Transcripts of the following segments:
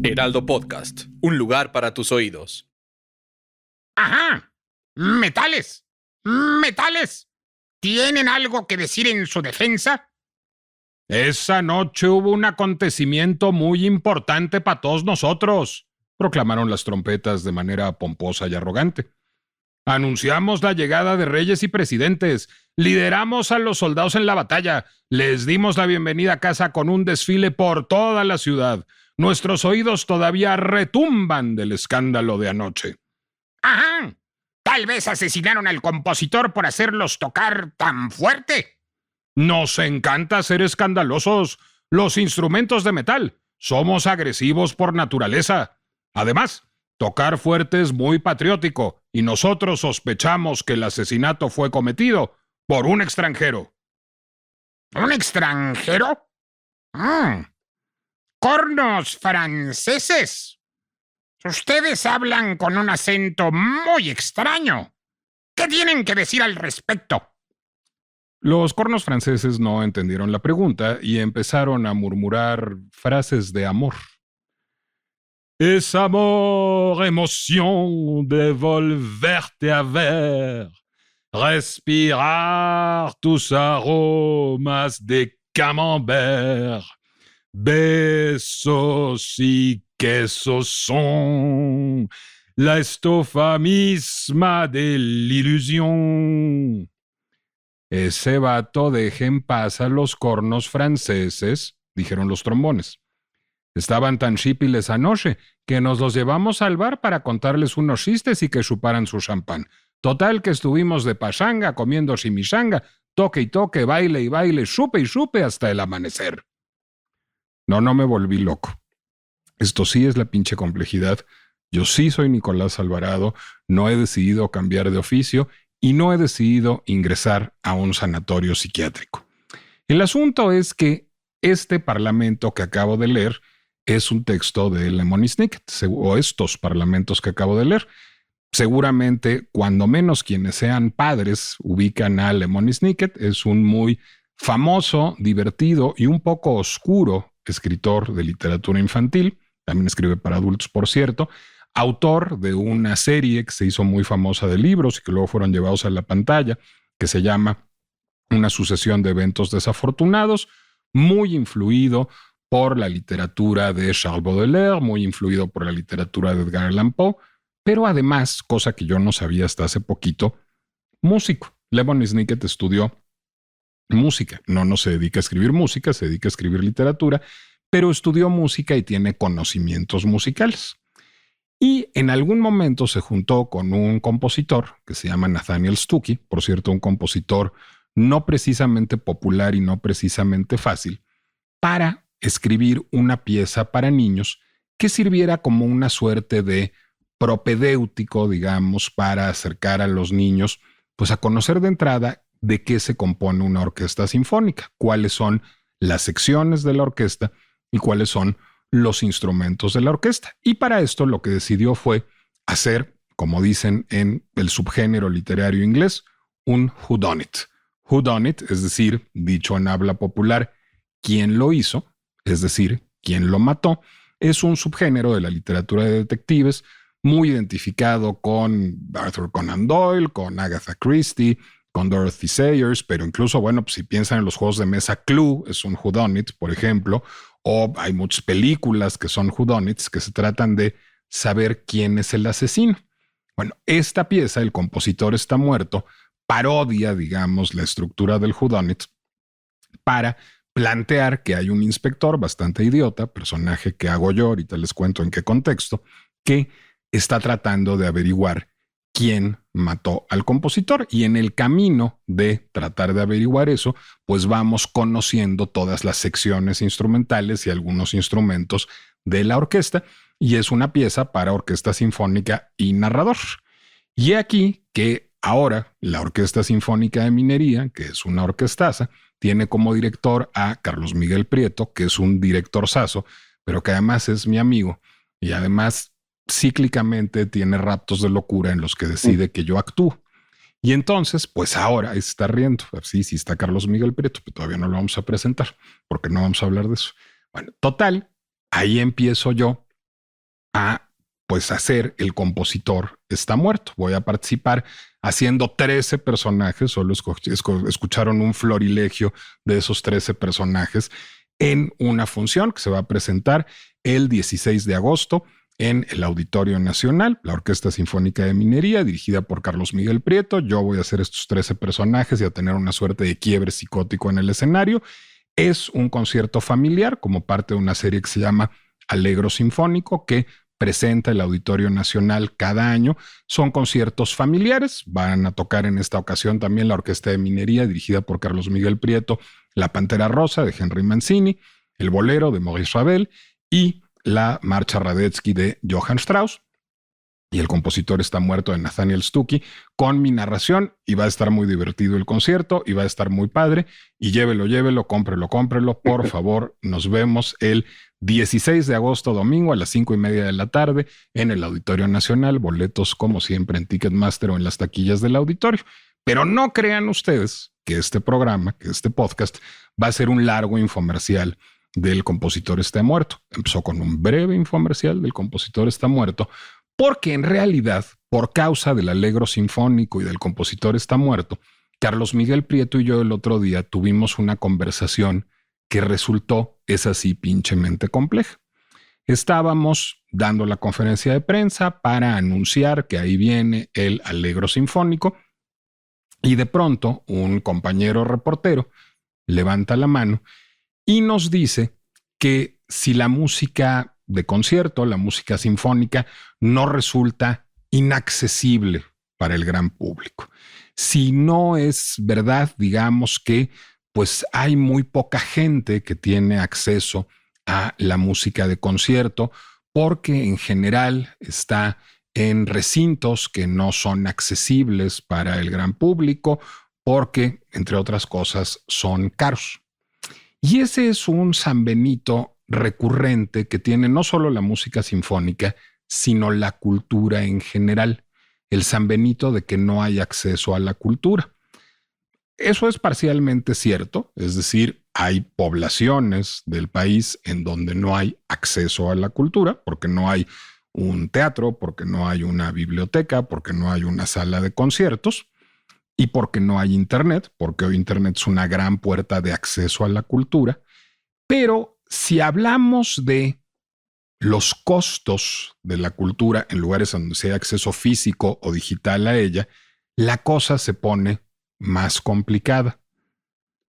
Heraldo Podcast, un lugar para tus oídos. ¡Ajá! ¡Metales! ¡Metales! ¿Tienen algo que decir en su defensa? Esa noche hubo un acontecimiento muy importante para todos nosotros, proclamaron las trompetas de manera pomposa y arrogante. Anunciamos la llegada de reyes y presidentes, lideramos a los soldados en la batalla, les dimos la bienvenida a casa con un desfile por toda la ciudad. Nuestros oídos todavía retumban del escándalo de anoche. ¡Ajá! Tal vez asesinaron al compositor por hacerlos tocar tan fuerte. Nos encanta ser escandalosos. Los instrumentos de metal somos agresivos por naturaleza. Además, tocar fuerte es muy patriótico y nosotros sospechamos que el asesinato fue cometido por un extranjero. ¿Un extranjero? ¡Cornos franceses! Ustedes hablan con un acento muy extraño. ¿Qué tienen que decir al respecto? Los cornos franceses no entendieron la pregunta y empezaron a murmurar frases de amor. Es amor, emoción de volverte a ver, respirar tus aromas de camembert, besos y quesos son la estofa misma de la ilusión. Ese vato deje en paz a los cornos franceses, dijeron los trombones. Estaban tan chípiles anoche que nos los llevamos al bar para contarles unos chistes y que chuparan su champán. Total que estuvimos de pachanga comiendo chimichanga, toque y toque, baile y baile, chupe y chupe hasta el amanecer. No me volví loco. Esto sí es la pinche complejidad. Yo sí soy Nicolás Alvarado, no he decidido cambiar de oficio y no he decidido ingresar a un sanatorio psiquiátrico. El asunto es que este parlamento que acabo de leer es un texto de Lemony Snicket, o estos parlamentos que acabo de leer. Seguramente, cuando menos quienes sean padres ubican a Lemony Snicket, es un muy famoso, divertido y un poco oscuro escritor de literatura infantil, también escribe para adultos, por cierto, autor de una serie que se hizo muy famosa de libros y que luego fueron llevados a la pantalla, que se llama Una sucesión de eventos desafortunados, muy influido por la literatura de Charles Baudelaire, muy influido por la literatura de Edgar Allan Poe, pero además, cosa que yo no sabía hasta hace poquito, músico. Lemony Snicket estudió música. No se dedica a escribir música, se dedica a escribir literatura, pero estudió música y tiene conocimientos musicales. Y en algún momento se juntó con un compositor que se llama Nathaniel Stuckey, por cierto, un compositor no precisamente popular y no precisamente fácil, para escribir una pieza para niños que sirviera como una suerte de propedéutico, digamos, para acercar a los niños pues a conocer de entrada de qué se compone una orquesta sinfónica, cuáles son las secciones de la orquesta y cuáles son los instrumentos de la orquesta. Y para esto lo que decidió fue hacer, como dicen en el subgénero literario inglés, un whodunit. Whodunit, es decir, dicho en habla popular, quién lo hizo, es decir, quién lo mató, es un subgénero de la literatura de detectives muy identificado con Arthur Conan Doyle, con Agatha Christie, con Dorothy Sayers, pero incluso, bueno, pues si piensan en los juegos de mesa, Clue es un whodunit, por ejemplo, o hay muchas películas que son whodunits que se tratan de saber quién es el asesino. Bueno, esta pieza, El compositor está muerto, parodia, digamos, la estructura del whodunit para plantear que hay un inspector bastante idiota, personaje que hago yo, ahorita les cuento en qué contexto, que está tratando de averiguar quién mató al compositor. Y en el camino de tratar de averiguar eso, pues vamos conociendo todas las secciones instrumentales y algunos instrumentos de la orquesta. Y es una pieza para orquesta sinfónica y narrador. Y aquí que ahora la Orquesta Sinfónica de Minería, que es una orquestaza, tiene como director a Carlos Miguel Prieto, que es un directorzazo, pero que además es mi amigo y además cíclicamente tiene raptos de locura en los que decide que yo actúo. Y entonces, pues ahora está riendo. Sí está Carlos Miguel Prieto, pero todavía no lo vamos a presentar porque no vamos a hablar de eso. Bueno, total, ahí empiezo yo a pues hacer El compositor está muerto. Voy a participar haciendo 13 personajes, solo escucharon un florilegio de esos 13 personajes en una función que se va a presentar el 16 de agosto en el Auditorio Nacional, la Orquesta Sinfónica de Minería, dirigida por Carlos Miguel Prieto. Yo voy a hacer estos 13 personajes y a tener una suerte de quiebre psicótico en el escenario. Es un concierto familiar como parte de una serie que se llama Allegro Sinfónico, que presenta el Auditorio Nacional cada año. Son conciertos familiares. Van a tocar en esta ocasión también la Orquesta de Minería, dirigida por Carlos Miguel Prieto, La Pantera Rosa de Henry Mancini, el Bolero de Maurice Ravel y la Marcha Radetzky de Johann Strauss. Y El compositor está muerto de Nathaniel Stucky, con mi narración, y va a estar muy divertido el concierto, y va a estar muy padre, y llévelo, cómprelo, por favor. Nos vemos el 16 de agosto, domingo, a las 5:30 de la tarde, en el Auditorio Nacional. Boletos, como siempre, en Ticketmaster o en las taquillas del auditorio. Pero no crean ustedes que este programa, que este podcast, va a ser un largo infomercial del compositor está muerto. Empezó con un breve infomercial del compositor está muerto, porque en realidad, por causa del Allegro Sinfónico y del compositor está muerto, Carlos Miguel Prieto y yo el otro día tuvimos una conversación que resultó, es así, pinchemente compleja. Estábamos dando la conferencia de prensa para anunciar que ahí viene el Allegro Sinfónico, y de pronto un compañero reportero levanta la mano y nos dice que si la música de concierto, la música sinfónica, no resulta inaccesible para el gran público. Si no es verdad, digamos que pues hay muy poca gente que tiene acceso a la música de concierto, porque en general está en recintos que no son accesibles para el gran público, porque, entre otras cosas, son caros. Y ese es un sanbenito recurrente que tiene no solo la música sinfónica, sino la cultura en general. El sanbenito de que no hay acceso a la cultura. Eso es parcialmente cierto, es decir, hay poblaciones del país en donde no hay acceso a la cultura, porque no hay un teatro, porque no hay una biblioteca, porque no hay una sala de conciertos y porque no hay internet, porque hoy internet es una gran puerta de acceso a la cultura. Pero si hablamos de los costos de la cultura en lugares donde sea acceso físico o digital a ella, la cosa se pone más complicada.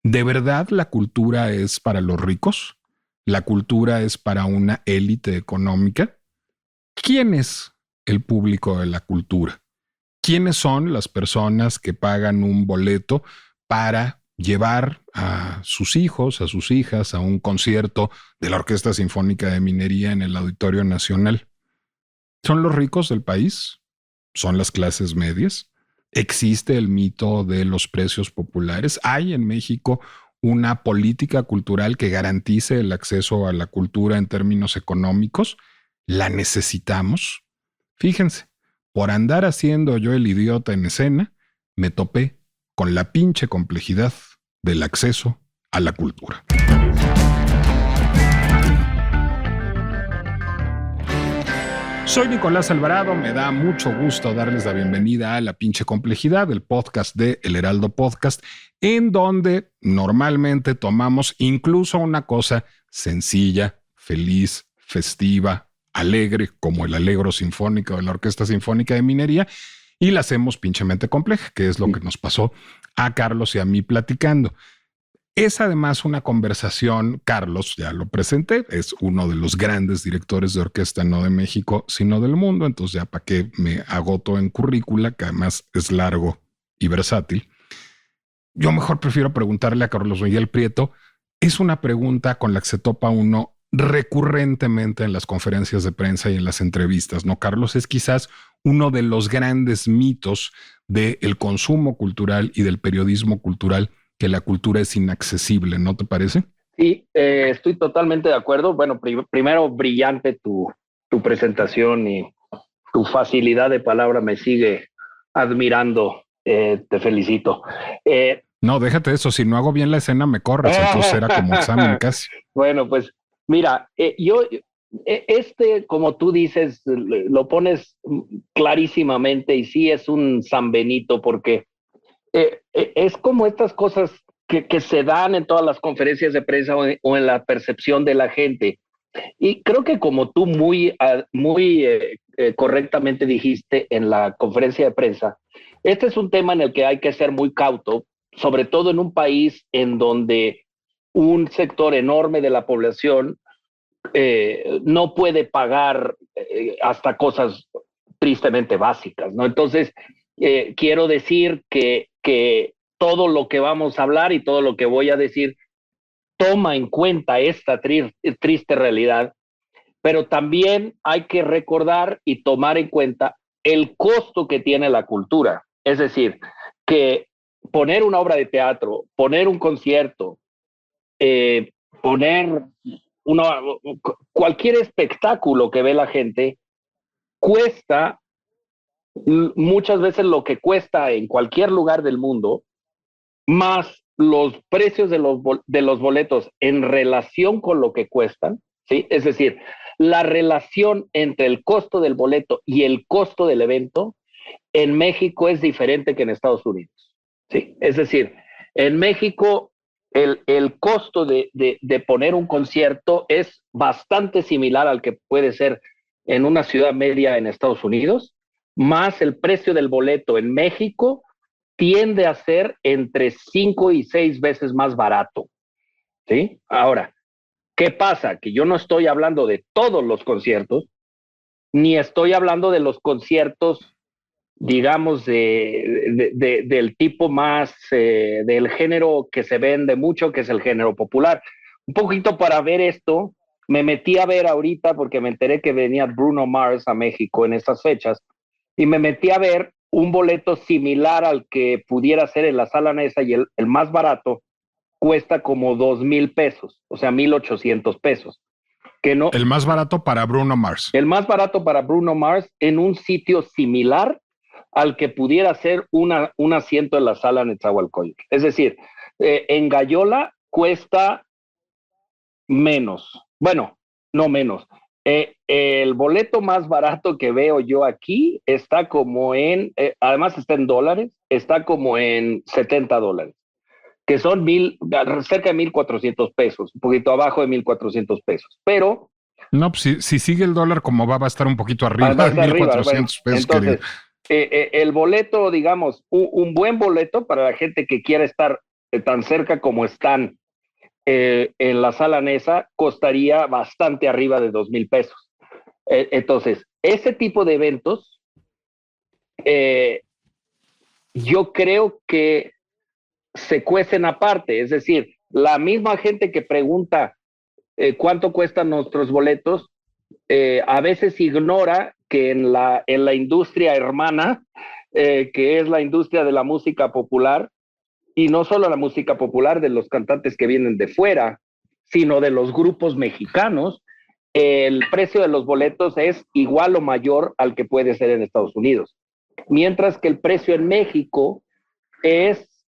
¿De verdad la cultura es para los ricos? ¿La cultura es para una élite económica? ¿Quién es el público de la cultura? ¿Quiénes son las personas que pagan un boleto para llevar a sus hijos, a sus hijas, a un concierto de la Orquesta Sinfónica de Minería en el Auditorio Nacional? ¿Son los ricos del país? ¿Son las clases medias? ¿Existe el mito de los precios populares? ¿Hay en México una política cultural que garantice el acceso a la cultura en términos económicos? ¿La necesitamos? Fíjense, por andar haciendo yo el idiota en escena, me topé con la pinche complejidad del acceso a la cultura. Soy Nicolás Alvarado, me da mucho gusto darles la bienvenida a La Pinche Complejidad, el podcast de El Heraldo Podcast, en donde normalmente tomamos incluso una cosa sencilla, feliz, festiva, alegre, como el Allegro Sinfónico de la Orquesta Sinfónica de Minería, y la hacemos pinchemente compleja, que es lo que nos pasó a Carlos y a mí platicando. Es además una conversación, Carlos, ya lo presenté, es uno de los grandes directores de orquesta, no de México, sino del mundo, entonces ya para qué me agoto en currícula, que además es largo y versátil. Yo mejor prefiero preguntarle a Carlos Miguel Prieto. Es una pregunta con la que se topa uno recurrentemente en las conferencias de prensa y en las entrevistas, ¿no, Carlos? Es quizás uno de los grandes mitos del consumo cultural y del periodismo cultural, que la cultura es inaccesible, ¿no te parece? Sí, estoy totalmente de acuerdo. Bueno, primero, brillante tu presentación y tu facilidad de palabra me sigue admirando. Te felicito. No, déjate eso. Si no hago bien la escena, me corres. Entonces era como examen casi. Bueno, pues mira, yo como tú dices, lo pones clarísimamente y sí es un San Benito porque es como estas cosas que se dan en todas las conferencias de prensa o en la percepción de la gente. Y creo que como tú muy correctamente dijiste en la conferencia de prensa, este es un tema en el que hay que ser muy cauto, sobre todo en un país en donde un sector enorme de la población no puede pagar hasta cosas tristemente básicas, ¿no? Entonces, quiero decir que todo lo que vamos a hablar y todo lo que voy a decir toma en cuenta esta triste realidad, pero también hay que recordar y tomar en cuenta el costo que tiene la cultura. Es decir, que poner una obra de teatro, poner un concierto, poner cualquier espectáculo que ve la gente, cuesta muchas veces lo que cuesta en cualquier lugar del mundo, más los precios de los boletos en relación con lo que cuestan, ¿sí? Es decir, la relación entre el costo del boleto y el costo del evento en México es diferente que en Estados Unidos, ¿sí? Es decir, en México el costo de poner un concierto es bastante similar al que puede ser en una ciudad media en Estados Unidos, más el precio del boleto en México tiende a ser entre 5 y 6 veces más barato, ¿sí? Ahora, ¿qué pasa? Que yo no estoy hablando de todos los conciertos, ni estoy hablando de los conciertos, digamos, del tipo más, del género que se vende mucho, que es el género popular. Un poquito para ver esto, me metí a ver ahorita, porque me enteré que venía Bruno Mars a México en estas fechas, y me metí a ver un boleto similar al que pudiera ser en la Sala Nesa, y el más barato cuesta como 2,000 pesos, o sea, 1,800 pesos. Que no, El más barato para Bruno Mars. el más barato para Bruno Mars en un sitio similar al que pudiera ser un asiento en la Sala Netzahualcóyotl. Es decir, en Gallola cuesta menos. Bueno, no menos. El boleto más barato que veo yo aquí está como además está en dólares, está como en $70, que son cerca de 1,400 pesos, un poquito abajo de 1,400 pesos. Pero No, pues si sigue el dólar como va a estar un poquito arriba de 1,400 pesos. Entonces, el boleto, digamos, un buen boleto para la gente que quiera estar tan cerca como están en la Sala Nesa, costaría bastante arriba de 2,000 pesos. Entonces, ese tipo de eventos, yo creo que se cuecen aparte. Es decir, la misma gente que pregunta cuánto cuestan nuestros boletos, a veces ignora que en la industria hermana, que es la industria de la música popular, y no solo la música popular de los cantantes que vienen de fuera, sino de los grupos mexicanos, el precio de los boletos es igual o mayor al que puede ser en Estados Unidos. Mientras que el precio en México es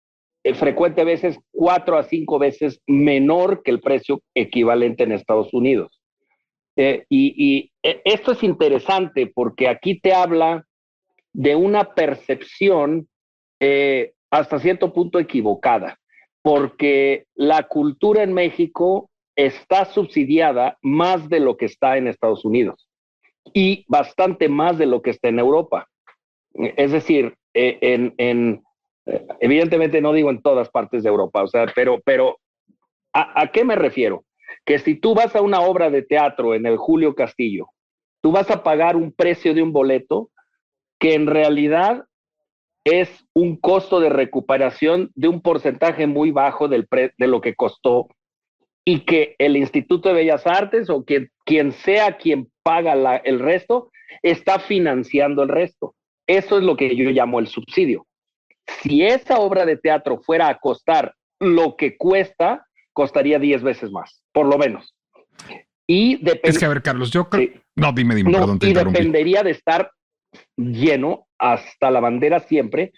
frecuente veces 4 a 5 veces menor que el precio equivalente en Estados Unidos. Y esto es interesante porque aquí te habla de una percepción hasta cierto punto equivocada, porque la cultura en México está subsidiada más de lo que está en Estados Unidos y bastante más de lo que está en Europa. Es decir, evidentemente no digo en todas partes de Europa, o sea, pero ¿a qué me refiero? Que si tú vas a una obra de teatro en el Julio Castillo, tú vas a pagar un precio de un boleto que en realidad es un costo de recuperación de un porcentaje muy bajo de lo que costó, y que el Instituto de Bellas Artes o quien sea quien paga el resto está financiando el resto. Eso es lo que yo llamo el subsidio. Si esa obra de teatro fuera a costar lo que cuesta, costaría 10 veces más, por lo menos. Es que, a ver, Carlos, yo creo... Sí. No, dime, No, perdón, te y interrumpí. dependería de estar lleno hasta la bandera siempre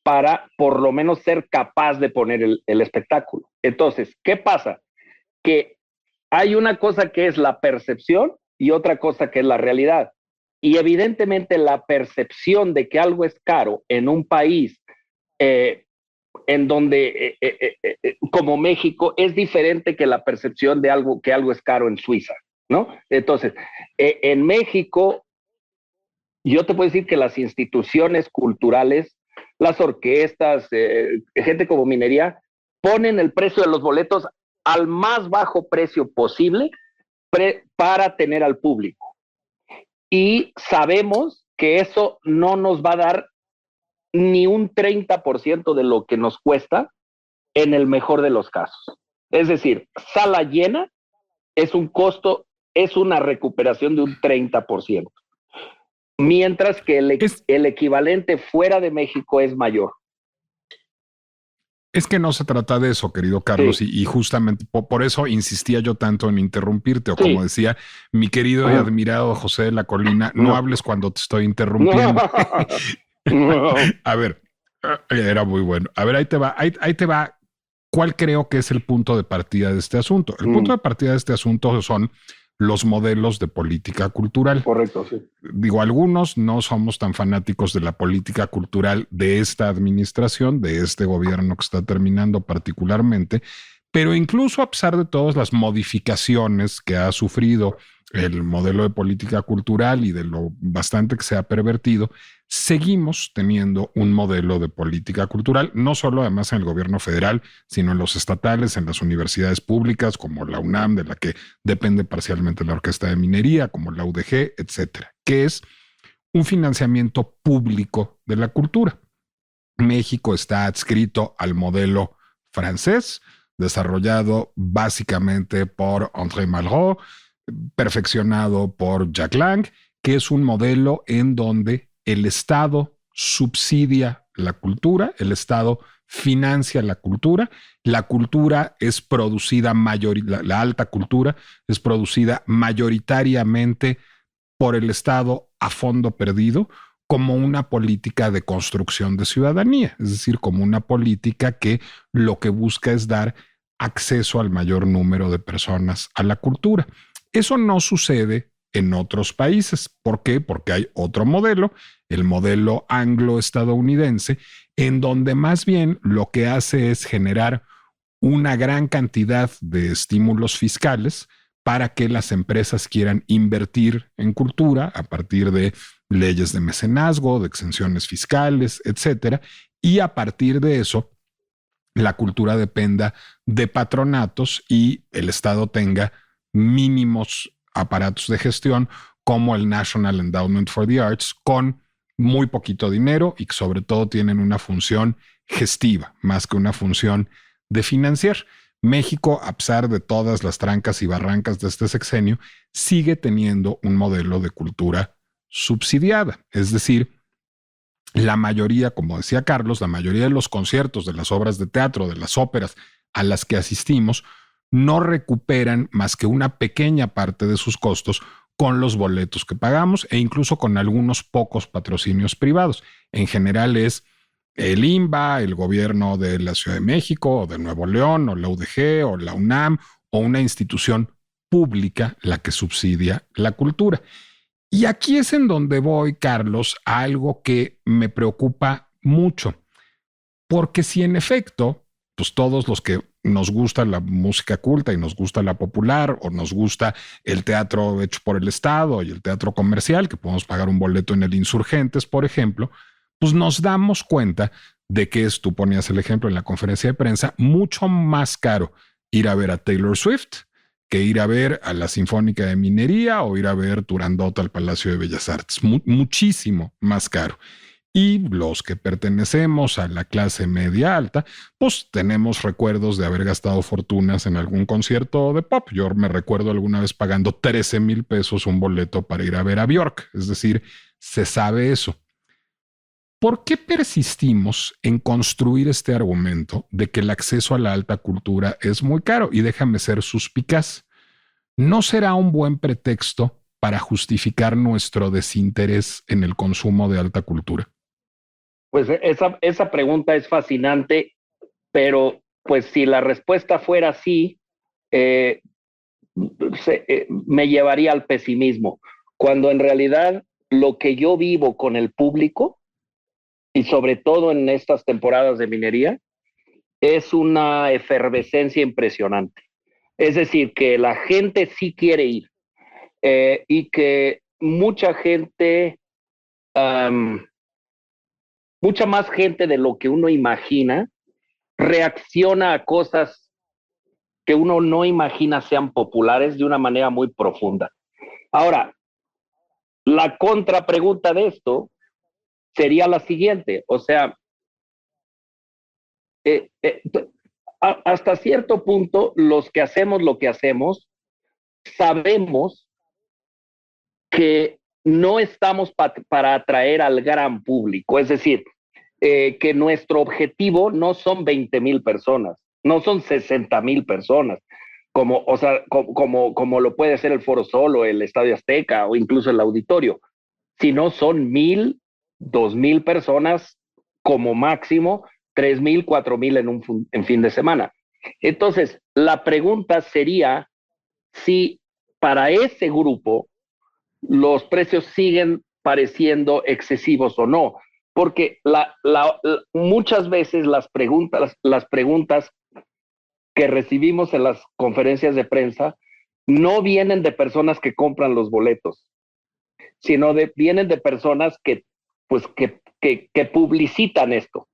para por lo menos ser capaz de poner el espectáculo. Entonces, ¿qué pasa? Que hay una cosa que es la percepción y otra cosa que es la realidad. Y evidentemente la percepción de que algo es caro en un país en donde, como México, es diferente que la percepción de que algo es caro en Suiza, ¿no? Entonces, en México, yo te puedo decir que las instituciones culturales, las orquestas, gente como Minería, ponen el precio de los boletos al más bajo precio posible para tener al público. Y sabemos que eso no nos va a dar ni un 30% de lo que nos cuesta en el mejor de los casos. Es decir, sala llena es un costo, es una recuperación de un 30%. Mientras que el equivalente fuera de México es mayor. Es que no se trata de eso, querido Carlos, sí. y justamente por eso insistía yo tanto en interrumpirte, o como decía mi querido y admirado José de la Colina, no hables cuando te estoy interrumpiendo. A ver, era muy bueno. A ver, ahí te va. ¿Cuál creo que es el punto de partida de este asunto? El punto de partida de este asunto son los modelos de política cultural. Correcto, sí. Digo, algunos no somos tan fanáticos de la política cultural de esta administración, de este gobierno que está terminando particularmente, pero incluso a pesar de todas las modificaciones que ha sufrido el modelo de política cultural y de lo bastante que se ha pervertido, seguimos teniendo un modelo de política cultural, no solo además en el gobierno federal, sino en los estatales, en las universidades públicas, como la UNAM, de la que depende parcialmente la Orquesta de Minería, como la UDG, etcétera, que es un financiamiento público de la cultura. México está adscrito al modelo francés, desarrollado básicamente por André Malraux, perfeccionado por Jack Lang, que es un modelo en donde el Estado subsidia la cultura, el Estado financia la cultura es producida la alta cultura es producida mayoritariamente por el Estado a fondo perdido, como una política de construcción de ciudadanía, es decir, como una política que lo que busca es dar acceso al mayor número de personas a la cultura. Eso no sucede en otros países. ¿Por qué? Porque hay otro modelo, el modelo anglo-estadounidense, en donde más bien lo que hace es generar una gran cantidad de estímulos fiscales para que las empresas quieran invertir en cultura a partir de leyes de mecenazgo, de exenciones fiscales, etcétera, y a partir de eso la cultura dependa de patronatos y el Estado tenga mínimos aparatos de gestión como el National Endowment for the Arts, con muy poquito dinero y que sobre todo tienen una función gestiva más que una función de financiar. México, a pesar de todas las trancas y barrancas de este sexenio, sigue teniendo un modelo de cultura subsidiada. Es decir, la mayoría, como decía Carlos, la mayoría de los conciertos, de las obras de teatro, de las óperas a las que asistimos, no recuperan más que una pequeña parte de sus costos con los boletos que pagamos e incluso con algunos pocos patrocinios privados. En general es el INBA, el gobierno de la Ciudad de México o de Nuevo León o la UDG o la UNAM o una institución pública la que subsidia la cultura. Y aquí es en donde voy, Carlos, a algo que me preocupa mucho, porque si en efecto, pues todos los que nos gusta la música culta y nos gusta la popular o nos gusta el teatro hecho por el Estado y el teatro comercial, que podemos pagar un boleto en el Insurgentes, por ejemplo, pues nos damos cuenta de que es, tú ponías el ejemplo en la conferencia de prensa, mucho más caro ir a ver a Taylor Swift que ir a ver a la Sinfónica de Minería o ir a ver Turandot al Palacio de Bellas Artes. Muchísimo más caro. Y los que pertenecemos a la clase media alta, pues tenemos recuerdos de haber gastado fortunas en algún concierto de pop. Yo me recuerdo alguna vez pagando 13,000 pesos un boleto para ir a ver a Björk. Es decir, se sabe eso. ¿Por qué persistimos en construir este argumento de que el acceso a la alta cultura es muy caro? Y déjame ser suspicaz. ¿No será un buen pretexto para justificar nuestro desinterés en el consumo de alta cultura? Pues esa pregunta es fascinante, pero pues si la respuesta fuera sí, me llevaría al pesimismo, cuando en realidad lo que yo vivo con el público, y sobre todo en estas temporadas de minería, es una efervescencia impresionante. Es decir, que la gente sí quiere ir, y que mucha gente, mucha más gente de lo que uno imagina, reacciona a cosas que uno no imagina sean populares de una manera muy profunda. Ahora, la contrapregunta de esto sería la siguiente, o sea, hasta cierto punto, los que hacemos lo que hacemos, sabemos que no estamos para atraer al gran público, es decir, que nuestro objetivo no son 20,000 personas, no son 60,000 personas, o sea, como lo puede ser el Foro Sol o el Estadio Azteca o incluso el auditorio, sino son 1,000, 2,000 personas como máximo, 3,000, 4,000 en fin de semana. Entonces, la pregunta sería si para ese grupo los precios siguen pareciendo excesivos o no, porque muchas veces las preguntas que recibimos en las conferencias de prensa no vienen de personas que compran los boletos, sino vienen de personas que publicitan esto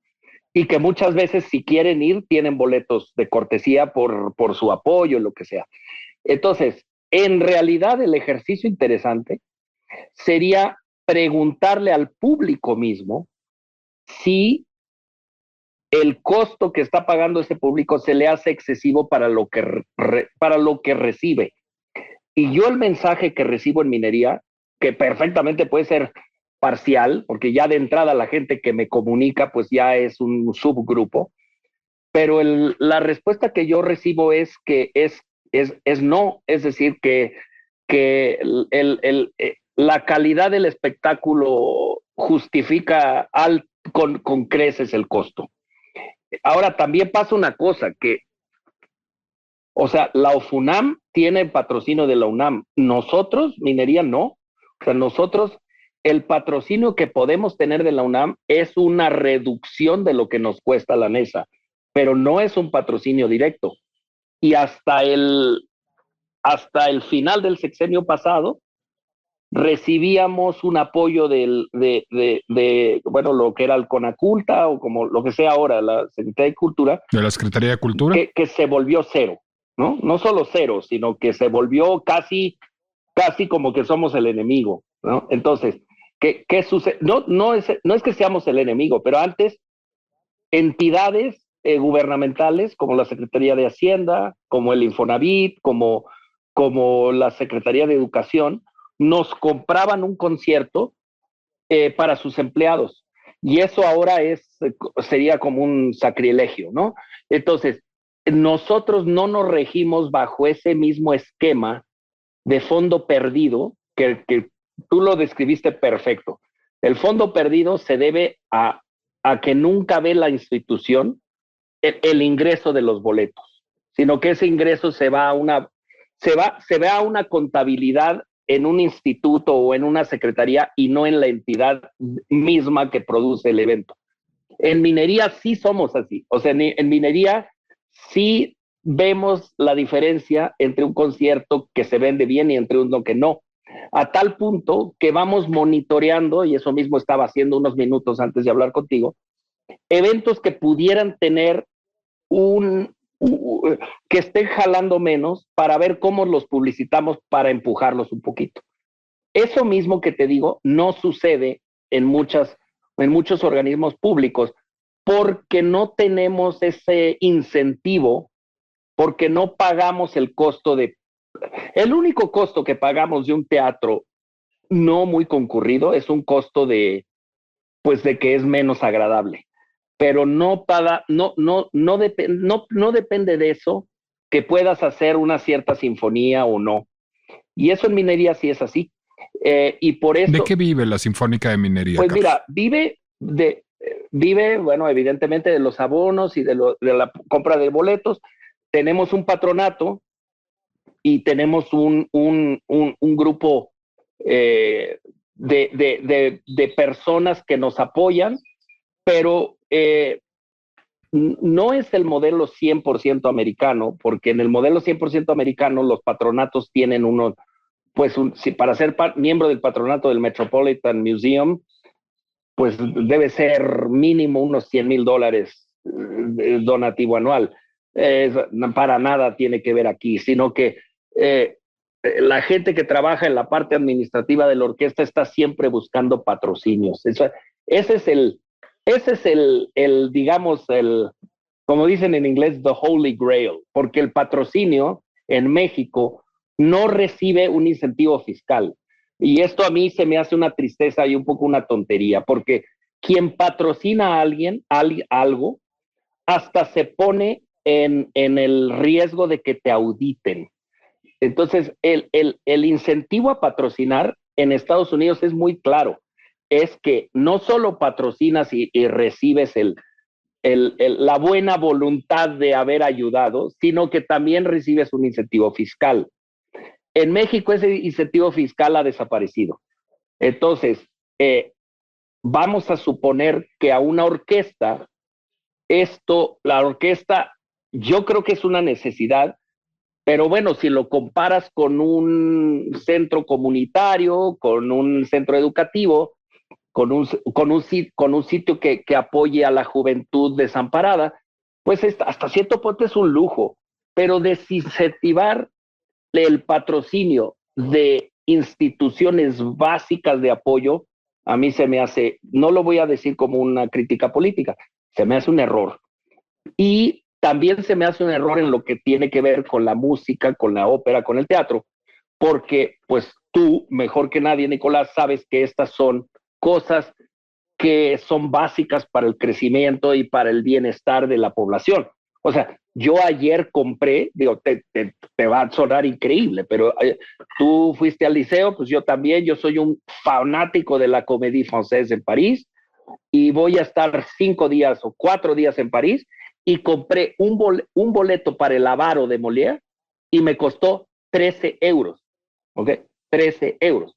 y que muchas veces, si quieren ir, tienen boletos de cortesía por su apoyo, lo que sea. Entonces, en realidad, el ejercicio interesante sería preguntarle al público mismo si el costo que está pagando ese público se le hace excesivo para lo que recibe. Y yo el mensaje que recibo en minería, que perfectamente puede ser parcial, porque ya de entrada la gente que me comunica pues ya es un subgrupo, pero la respuesta que yo recibo es que es no, es decir, que la calidad del espectáculo justifica con creces el costo. Ahora también pasa una cosa, o sea, la OFUNAM tiene patrocinio de la UNAM, nosotros, minería, no. O sea, nosotros, el patrocinio que podemos tener de la UNAM es una reducción de lo que nos cuesta la NESA, pero no es un patrocinio directo. Y hasta el final del sexenio pasado, recibíamos un apoyo bueno, lo que era el CONACULTA o como lo que sea ahora, la Secretaría de Cultura. ¿De la Secretaría de Cultura? Que se volvió cero, ¿no? No solo cero, sino que se volvió casi como que somos el enemigo, ¿no? Entonces, ¿qué sucede? No es que seamos el enemigo, pero antes entidades gubernamentales como la Secretaría de Hacienda, como el Infonavit, como la Secretaría de Educación, nos compraban un concierto para sus empleados. Y eso ahora sería como un sacrilegio, ¿no? Entonces, nosotros no nos regimos bajo ese mismo esquema de fondo perdido que tú lo describiste perfecto. El fondo perdido se debe a que nunca ve la institución el ingreso de los boletos, sino que ese ingreso se va a una contabilidad en un instituto o en una secretaría y no en la entidad misma que produce el evento. En minería sí somos así, o sea, en minería sí vemos la diferencia entre un concierto que se vende bien y entre uno que no, a tal punto que vamos monitoreando, y eso mismo estaba haciendo unos minutos antes de hablar contigo, eventos que pudieran tener que estén jalando menos para ver cómo los publicitamos para empujarlos un poquito. Eso mismo que te digo no sucede en muchos organismos públicos porque no tenemos ese incentivo, porque no pagamos el costo el único costo que pagamos de un teatro no muy concurrido es un costo de que es menos agradable, pero no depende de eso que puedas hacer una cierta sinfonía o no. Y eso en minería sí es así. Y por eso, ¿de qué vive la Sinfónica de Minería? Pues Carlos? Mira, vive, bueno, evidentemente de los abonos y de la compra de boletos. Tenemos un patronato y tenemos un grupo de personas que nos apoyan, pero no es el modelo 100% americano, porque en el modelo 100% americano los patronatos tienen para ser miembro del patronato del Metropolitan Museum, pues debe ser mínimo unos $100,000 donativo anual. Para nada tiene que ver aquí, sino que la gente que trabaja en la parte administrativa de la orquesta está siempre buscando patrocinios. Ese es digamos, como dicen en inglés, the holy grail, porque el patrocinio en México no recibe un incentivo fiscal. Y esto a mí se me hace una tristeza y un poco una tontería, porque quien patrocina a alguien, algo, hasta se pone en el riesgo de que te auditen. Entonces, el incentivo a patrocinar en Estados Unidos es muy claro. Es que no solo patrocinas y recibes la buena voluntad de haber ayudado, sino que también recibes un incentivo fiscal. En México ese incentivo fiscal ha desaparecido. Entonces, vamos a suponer que a una orquesta, la orquesta, yo creo que es una necesidad, pero bueno, si lo comparas con un centro comunitario, con un centro educativo, con un sitio que apoye a la juventud desamparada, pues hasta cierto punto es un lujo, pero desincentivar el patrocinio de instituciones básicas de apoyo, a mí se me hace, no lo voy a decir como una crítica política, se me hace un error. Y también se me hace un error en lo que tiene que ver con la música, con la ópera, con el teatro, porque pues tú, mejor que nadie, Nicolás, sabes que estas son cosas que son básicas para el crecimiento y para el bienestar de la población. O sea, yo ayer compré, digo, te va a sonar increíble, pero tú fuiste al liceo, pues yo también, yo soy un fanático de la Comédie Française en París y voy a estar 5 días o 4 días en París y compré un boleto para el Avaro de Molière y me costó 13 euros, ¿ok? 13 euros.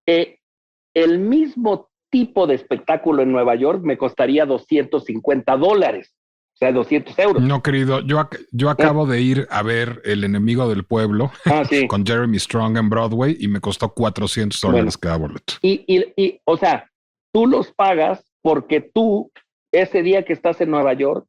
El mismo tipo de espectáculo en Nueva York me costaría $250. O sea, 200 euros. No, querido, yo acabo de ir a ver El enemigo del pueblo sí. con Jeremy Strong en Broadway y me costó $400 cada boleto. Y, o sea, tú los pagas porque tú, ese día que estás en Nueva York,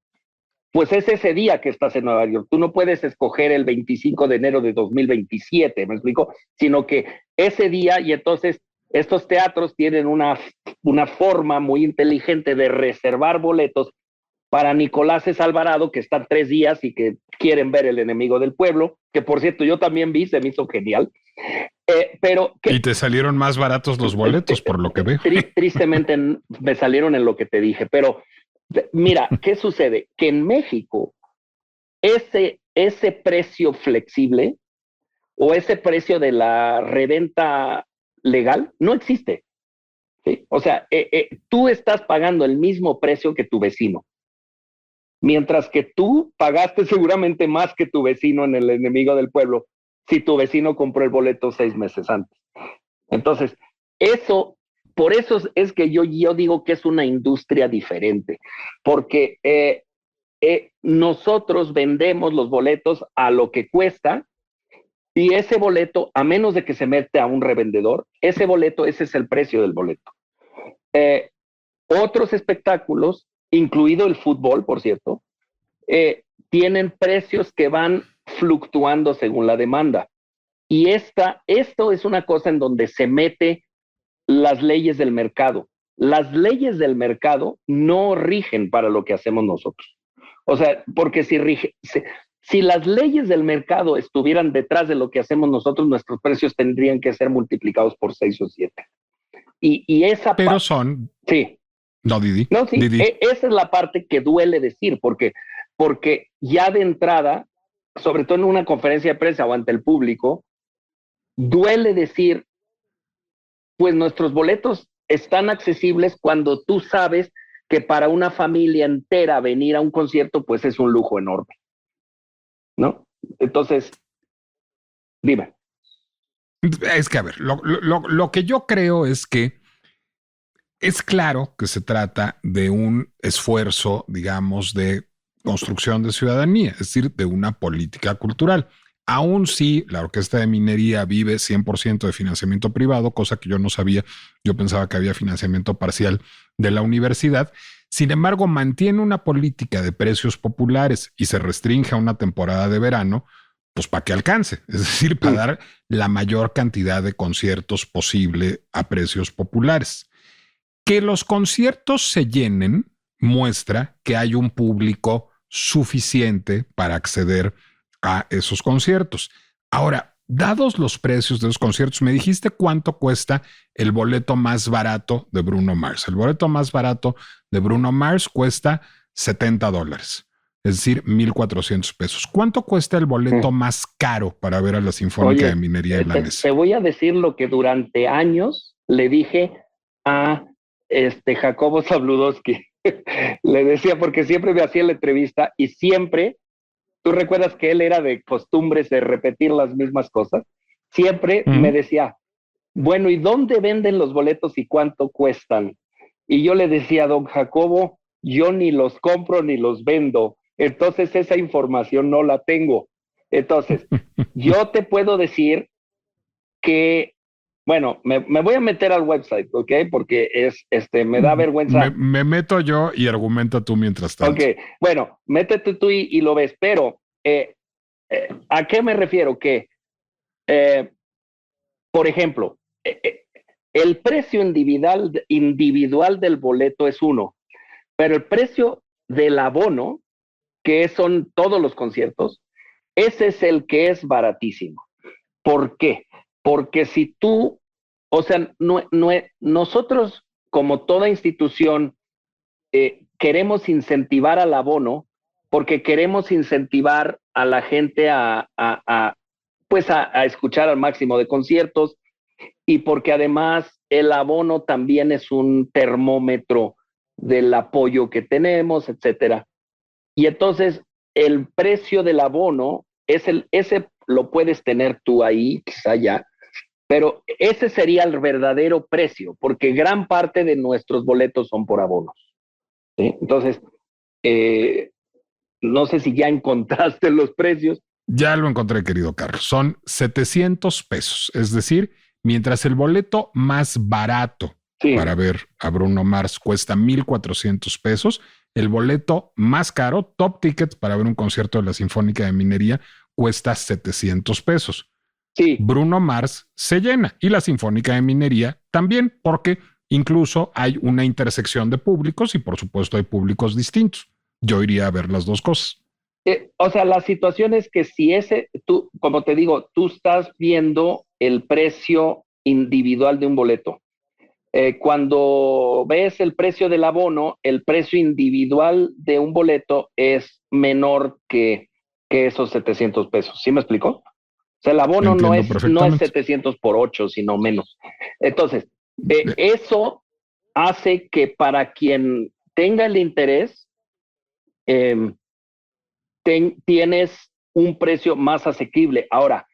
pues es ese día que estás en Nueva York. Tú no puedes escoger el 25 de enero de 2027, ¿me explico? Sino que ese día, y entonces estos teatros tienen una forma muy inteligente de reservar boletos para Nicoláses Alvarado, que están 3 días y que quieren ver El enemigo del pueblo, que por cierto yo también vi, se me hizo genial. Y te salieron más baratos los boletos, por lo que veo. Tristemente me salieron en lo que te dije, pero mira, ¿qué sucede? Que en México ese precio flexible o ese precio de la reventa legal no existe. ¿Sí? O sea, tú estás pagando el mismo precio que tu vecino. Mientras que tú pagaste seguramente más que tu vecino en El enemigo del pueblo si tu vecino compró el boleto 6 meses antes. Entonces, por eso es que yo digo que es una industria diferente, porque nosotros vendemos los boletos a lo que cuesta y ese boleto, a menos de que se mete a un revendedor, ese es el precio del boleto. Otros espectáculos, incluido el fútbol, por cierto, tienen precios que van fluctuando según la demanda. Y esto es una cosa en donde se mete las leyes del mercado. Las leyes del mercado no rigen para lo que hacemos nosotros. O sea, porque si las leyes del mercado estuvieran detrás de lo que hacemos nosotros, nuestros precios tendrían que ser multiplicados por 6 o 7. Y esa Pero son... Sí. No, Didi. No, sí, Didi. Esa es la parte que duele decir, porque ya de entrada, sobre todo en una conferencia de prensa o ante el público, duele decir, pues nuestros boletos están accesibles cuando tú sabes que para una familia entera venir a un concierto, pues es un lujo enorme, ¿no? Entonces, Dime. Es que, a ver, lo que yo creo es que es claro que se trata de un esfuerzo, digamos, de construcción de ciudadanía, es decir, de una política cultural. Aún si la Orquesta de Minería vive 100% de financiamiento privado, cosa que yo no sabía, yo pensaba que había financiamiento parcial de la universidad. Sin embargo, mantiene una política de precios populares y se restringe a una temporada de verano, pues para que alcance, es decir, para dar la mayor cantidad de conciertos posible a precios populares. Que los conciertos se llenen muestra que hay un público suficiente para acceder a esos conciertos. Ahora, dados los precios de los conciertos, me dijiste cuánto cuesta el boleto más barato de Bruno Mars. El boleto más barato de Bruno Mars cuesta $70, es decir, 1,400 pesos. ¿Cuánto cuesta el boleto más caro para ver a la Sinfónica de Minería Irlandesa? Te voy a decir lo que durante años le dije a Jacobo Zabludowski. Le decía, porque siempre me hacía la entrevista y siempre, tú recuerdas que él era de costumbres de repetir las mismas cosas, siempre me decía, bueno, ¿y dónde venden los boletos y cuánto cuestan? Y yo le decía, don Jacobo, yo ni los compro ni los vendo, entonces esa información no la tengo. Entonces, yo te puedo decir que, bueno, me voy a meter al website, ¿ok? Porque me da vergüenza. Me meto yo y argumenta tú mientras tanto. Ok, bueno, métete tú y lo ves, pero ¿a qué me refiero? Que, por ejemplo, el precio individual del boleto es uno, pero el precio del abono, que son todos los conciertos, ese es el que es baratísimo. ¿Por qué? Porque si tú, o sea, nosotros como toda institución queremos incentivar al abono porque queremos incentivar a la gente a escuchar al máximo de conciertos y porque además el abono también es un termómetro del apoyo que tenemos, etcétera. Y entonces el precio del abono ese lo puedes tener tú ahí, quizá ya, pero ese sería el verdadero precio, porque gran parte de nuestros boletos son por abonos. ¿Sí? Entonces, no sé si ya encontraste los precios. Ya lo encontré, querido Carlos. Son 700 pesos. Es decir, mientras el boleto más barato para ver a Bruno Mars cuesta 1,400 pesos, el boleto más caro, Top Ticket, para ver un concierto de la Sinfónica de Minería, cuesta 700 pesos. Sí. Bruno Mars se llena y la Sinfónica de Minería también, porque incluso hay una intersección de públicos y por supuesto hay públicos distintos. Yo iría a ver las dos cosas. O sea, la situación es que si tú, como te digo, tú estás viendo el precio individual de un boleto. Cuando ves el precio del abono, el precio individual de un boleto es menor que esos 700 pesos. ¿Sí me explico? O sea, el abono no es 700 por 8, sino menos. Entonces, eso hace que para quien tenga el interés, tienes un precio más asequible. Ahora,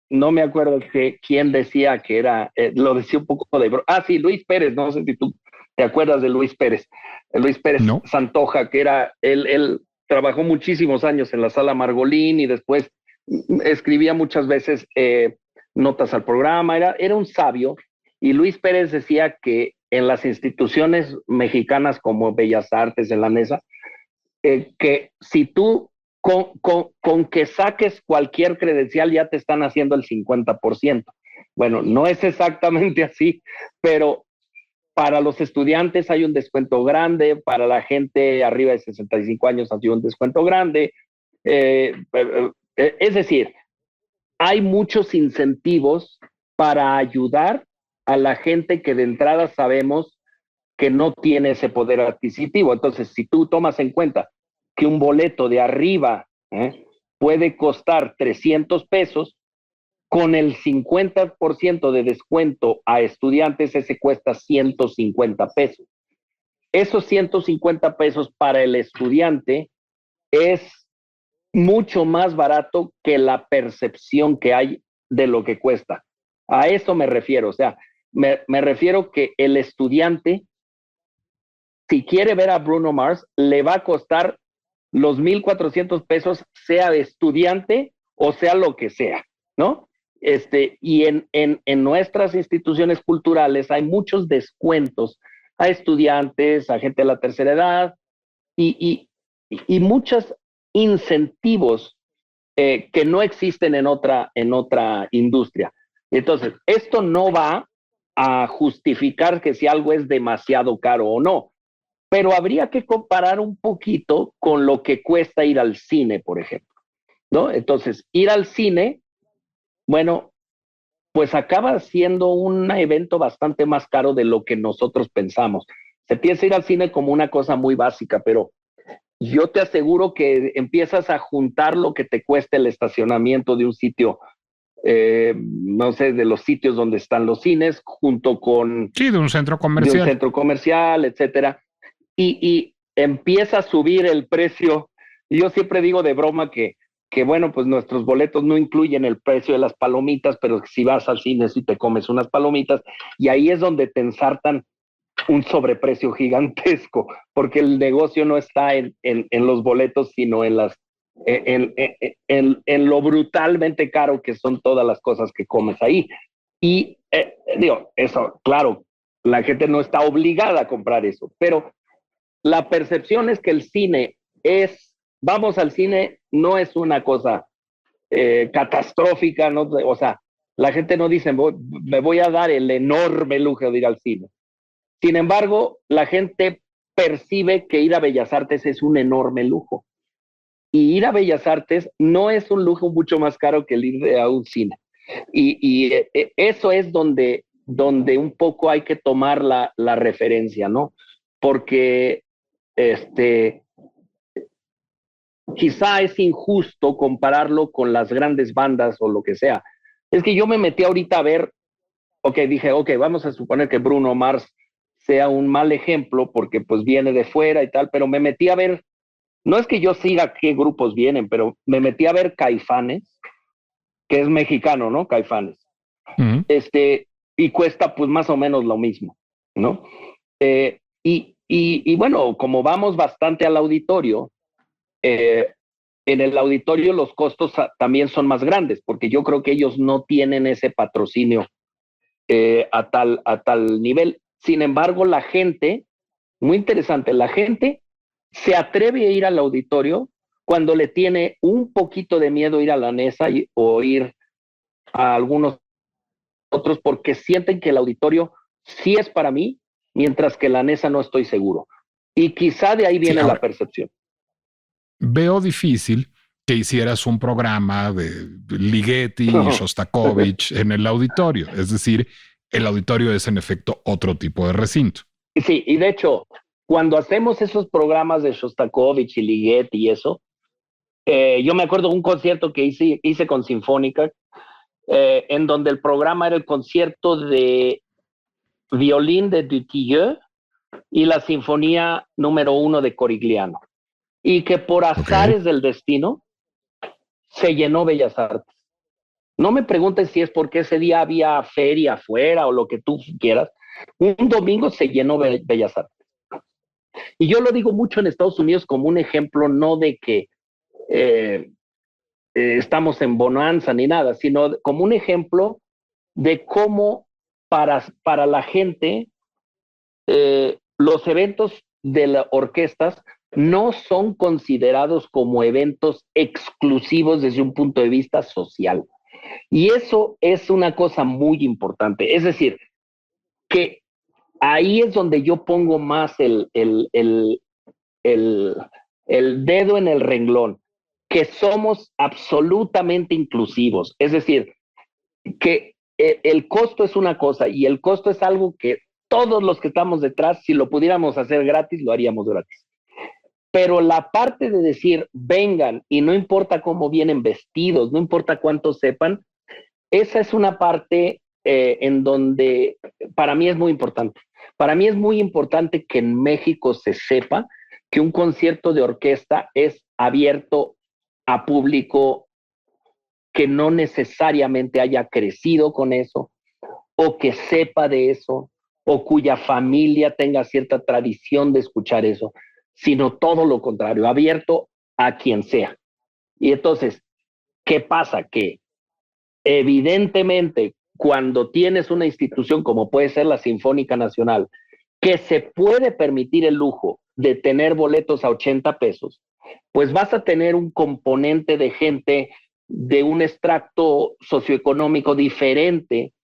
no me acuerdo quién decía que era, lo decía un poco de... sí, Luis Pérez, no sé si tú te acuerdas de Luis Pérez. Luis Pérez no. Santoja, que era, él trabajó muchísimos años en la Sala Margolín y después escribía muchas veces notas al programa, era un sabio, y Luis Pérez decía que en las instituciones mexicanas como Bellas Artes, en la NESA, que si tú con que saques cualquier credencial ya te están haciendo el 50%. Bueno, no es exactamente así, pero para los estudiantes hay un descuento grande, para la gente arriba de 65 años hay un descuento grande. Es decir, hay muchos incentivos para ayudar a la gente que de entrada sabemos que no tiene ese poder adquisitivo. Entonces, si tú tomas en cuenta que un boleto de arriba puede costar 300 pesos, con el 50% de descuento a estudiantes, ese cuesta 150 pesos. Esos 150 pesos para el estudiante es mucho más barato que la percepción que hay de lo que cuesta. A eso me refiero, o sea, me refiero que el estudiante, si quiere ver a Bruno Mars, le va a costar los 1,400 pesos, sea estudiante o sea lo que sea, ¿no? Y en nuestras instituciones culturales hay muchos descuentos a estudiantes, a gente de la tercera edad y muchos incentivos que no existen en otra industria. Entonces, esto no va a justificar que si algo es demasiado caro o no, pero habría que comparar un poquito con lo que cuesta ir al cine, por ejemplo, ¿no? Entonces, ir al cine, bueno, pues acaba siendo un evento bastante más caro de lo que nosotros pensamos. Se piensa ir al cine como una cosa muy básica, pero yo te aseguro que empiezas a juntar lo que te cuesta el estacionamiento de un sitio, no sé, de los sitios donde están los cines, junto con... Sí, de un centro comercial. De un centro comercial, etcétera. Y empieza a subir el precio. Y yo siempre digo de broma que bueno, pues nuestros boletos no incluyen el precio de las palomitas, pero si vas al cine sí te comes unas palomitas, y ahí es donde te ensartan un sobreprecio gigantesco, porque el negocio no está en los boletos, sino en lo brutalmente caro que son todas las cosas que comes ahí. Y digo, eso, claro, la gente no está obligada a comprar eso, pero la percepción es que el cine vamos al cine, no es una cosa catastrófica, ¿no? O sea, la gente no dice, me voy a dar el enorme lujo de ir al cine. Sin embargo, la gente percibe que ir a Bellas Artes es un enorme lujo. Y ir a Bellas Artes no es un lujo mucho más caro que el ir a un cine. Y eso es donde un poco hay que tomar la referencia, ¿no? Porque quizá es injusto compararlo con las grandes bandas o lo que sea. Es que yo me metí ahorita a ver, dije, vamos a suponer que Bruno Mars sea un mal ejemplo porque pues viene de fuera y tal, pero me metí a ver, no es que yo siga qué grupos vienen, pero me metí a ver Caifanes, que es mexicano, ¿no? Caifanes. Uh-huh. Y cuesta pues más o menos lo mismo, ¿no? Y bueno, como vamos bastante al auditorio, en el auditorio los costos también son más grandes, porque yo creo que ellos no tienen ese patrocinio a tal nivel. Sin embargo, la gente, muy interesante, la gente se atreve a ir al auditorio cuando le tiene un poquito de miedo ir a la Nesa o ir a algunos otros, porque sienten que el auditorio sí es para mí, mientras que la Nesa no estoy seguro. Y quizá de ahí viene la percepción. Veo difícil que hicieras un programa de Ligeti y Shostakovich en el auditorio. Es decir, el auditorio es en efecto otro tipo de recinto. Sí, y de hecho, cuando hacemos esos programas de Shostakovich y Ligeti y eso, yo me acuerdo de un concierto que hice con Sinfónica, en donde el programa era el concierto de violín de Dutilleux y la sinfonía número 1 de Corigliano. Y que por azares del destino se llenó Bellas Artes. No me preguntes si es porque ese día había feria afuera o lo que tú quieras. Un domingo se llenó Bellas Artes. Y yo lo digo mucho en Estados Unidos como un ejemplo, no de que estamos en bonanza ni nada, sino como un ejemplo de cómo para la gente los eventos de las orquestas no son considerados como eventos exclusivos desde un punto de vista social. Y eso es una cosa muy importante. Es decir, que ahí es donde yo pongo más el dedo en el renglón, que somos absolutamente inclusivos. Es decir, que el costo es una cosa y el costo es algo que todos los que estamos detrás, si lo pudiéramos hacer gratis, lo haríamos gratis. Pero la parte de decir, vengan, y no importa cómo vienen vestidos, no importa cuánto sepan, esa es una parte en donde para mí es muy importante. Para mí es muy importante que en México se sepa que un concierto de orquesta es abierto a público que no necesariamente haya crecido con eso, o que sepa de eso, o cuya familia tenga cierta tradición de escuchar eso, sino todo lo contrario, abierto a quien sea. Y entonces, ¿qué pasa? Que evidentemente cuando tienes una institución como puede ser la Sinfónica Nacional, que se puede permitir el lujo de tener boletos a 80 pesos, pues vas a tener un componente de gente de un extracto socioeconómico diferente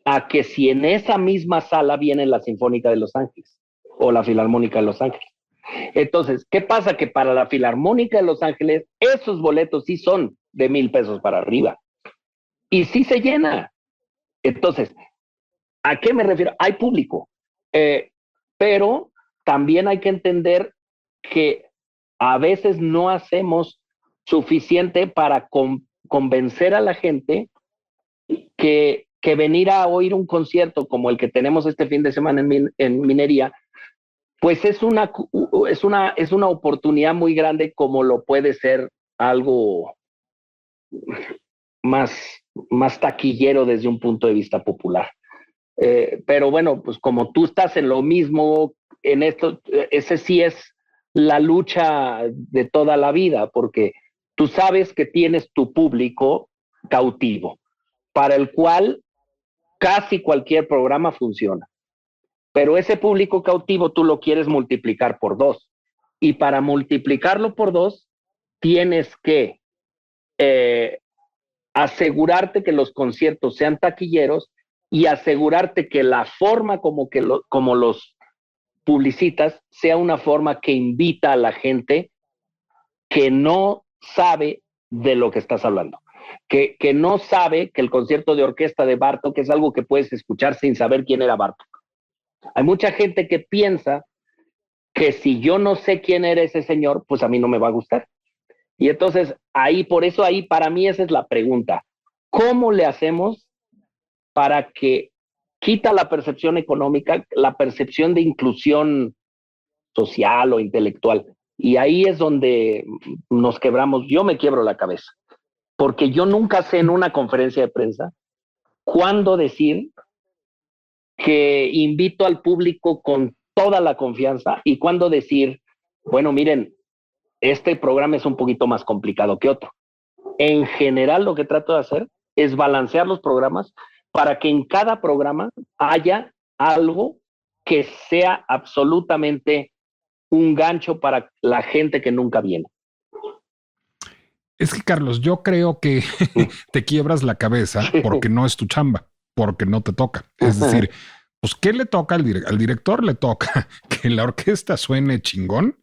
a que si en esa misma sala viene la Sinfónica de Los Ángeles o la Filarmónica de Los Ángeles. Entonces, ¿qué pasa? Que para la Filarmónica de Los Ángeles, esos boletos sí son de 1,000 pesos para arriba. Y sí se llena. Entonces, ¿a qué me refiero? Hay público, pero también hay que entender que a veces no hacemos suficiente para convencer a la gente que venir a oír un concierto como el que tenemos este fin de semana en Minería, pues es una oportunidad muy grande, como lo puede ser algo más taquillero desde un punto de vista popular. Pero bueno, pues como tú estás en lo mismo, en esto, ese sí es la lucha de toda la vida, porque tú sabes que tienes tu público cautivo, para el cual casi cualquier programa funciona. Pero ese público cautivo tú lo quieres multiplicar por 2. Y para multiplicarlo por 2, tienes que asegurarte que los conciertos sean taquilleros y asegurarte que la forma como los publicitas sea una forma que invita a la gente que no sabe de lo que estás hablando, que no sabe que el concierto de orquesta de Bartók es algo que puedes escuchar sin saber quién era Bartók. Hay mucha gente que piensa que si yo no sé quién era ese señor, pues a mí no me va a gustar. Y entonces por eso para mí esa es la pregunta. ¿Cómo le hacemos para que quita la percepción económica, la percepción de inclusión social o intelectual? Y ahí es donde nos quebramos. Yo me quiebro la cabeza, porque yo nunca sé en una conferencia de prensa cuándo decir que invito al público con toda la confianza y cuándo decir, bueno, miren, este programa es un poquito más complicado que otro. En general, lo que trato de hacer es balancear los programas para que en cada programa haya algo que sea absolutamente un gancho para la gente que nunca viene. Es que, Carlos, yo creo que te quiebras la cabeza porque no es tu chamba, porque no te toca. Es decir, pues, ¿qué le toca al director? Al director le toca que la orquesta suene chingón